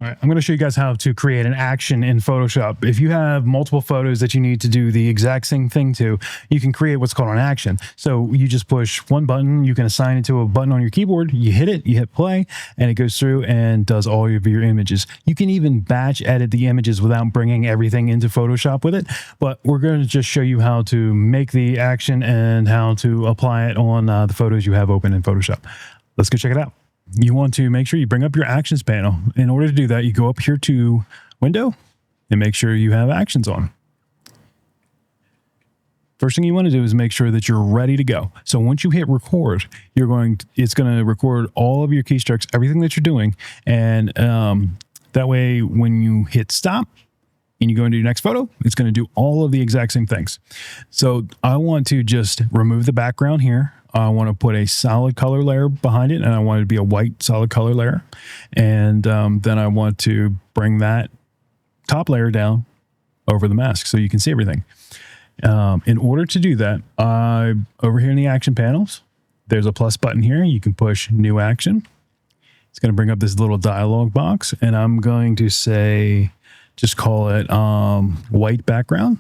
All right, I'm going to show you guys how to create an action in Photoshop. If you have multiple photos that you need to do the exact same thing to, you can create what's called an action. So you just push one button, you can assign it to a button on your keyboard, you hit it, you hit play, and it goes through and does all of your images. You can even batch edit the images without bringing everything into Photoshop with it, but we're going to just show you how to make the action and how to apply it on the photos you have open in Photoshop. Let's go check it out. You want to make sure you bring up your actions panel. In order to do that, you go up here to window and make sure you have actions on. First thing you want to do is make sure that you're ready to go. So once you hit record, it's going to record all of your keystrokes, everything that you're doing. And that way, when you hit stop and you go into your next photo, it's going to do all of the exact same things. So I want to just remove the background here. I want to put a solid color layer behind it, and I want it to be a white solid color layer. And then I want to bring that top layer down over the mask so you can see everything. In order to do that, over here in the action panels, there's a plus button here. You can push new action. It's going to bring up this little dialog box, and I'm going to say, just call it white background.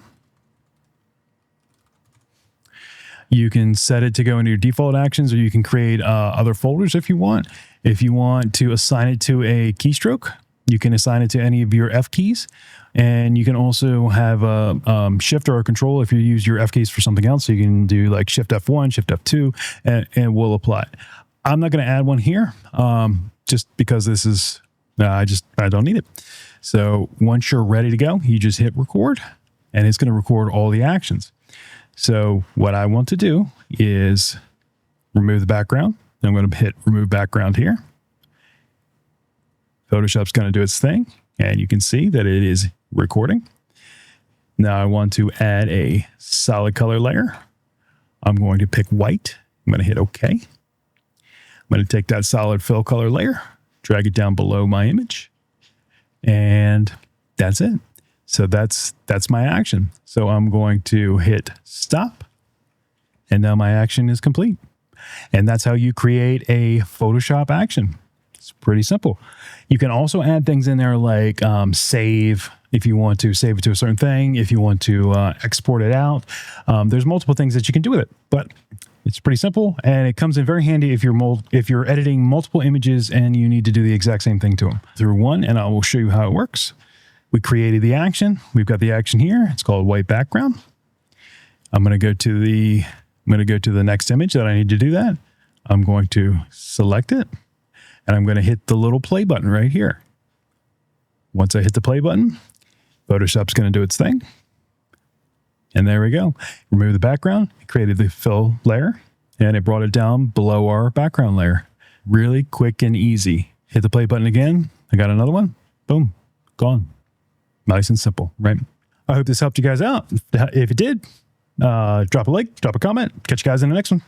You can set it to go into your default actions, or you can create other folders if you want. If you want to assign it to a keystroke, you can assign it to any of your F keys. And you can also have a shift or a control if you use your F keys for something else. So you can do like shift F1, shift F2, and we'll apply it. I'm not going to add one here just because this is, I don't need it. So once you're ready to go, you just hit record, and it's going to record all the actions. So what I want to do is remove the background. I'm going to hit remove background here. Photoshop's going to do its thing, and you can see that it is recording. Now I want to add a solid color layer. I'm going to pick white. I'm going to hit OK. I'm going to take that solid fill color layer, drag it down below my image, and that's it. So that's my action. So I'm going to hit stop, and now my action is complete. And that's how you create a Photoshop action. It's pretty simple. You can also add things in there like save, if you want to save it to a certain thing, if you want to export it out. There's multiple things that you can do with it, but it's pretty simple, and it comes in very handy if you're editing multiple images and you need to do the exact same thing to them. Through one, and I will show you how it works. We created the action. We've got the action here. It's called white background. I'm going to go to the next image that I need to do that. I'm going to select it, and I'm going to hit the little play button right here. Once I hit the play button, Photoshop's going to do its thing. And there we go. Remove the background. It created the fill layer, and it brought it down below our background layer. Really quick and easy. Hit the play button again. I got another one. Boom. Gone. Nice and simple, right? I hope this helped you guys out. If it did, drop a like, drop a comment. Catch you guys in the next one.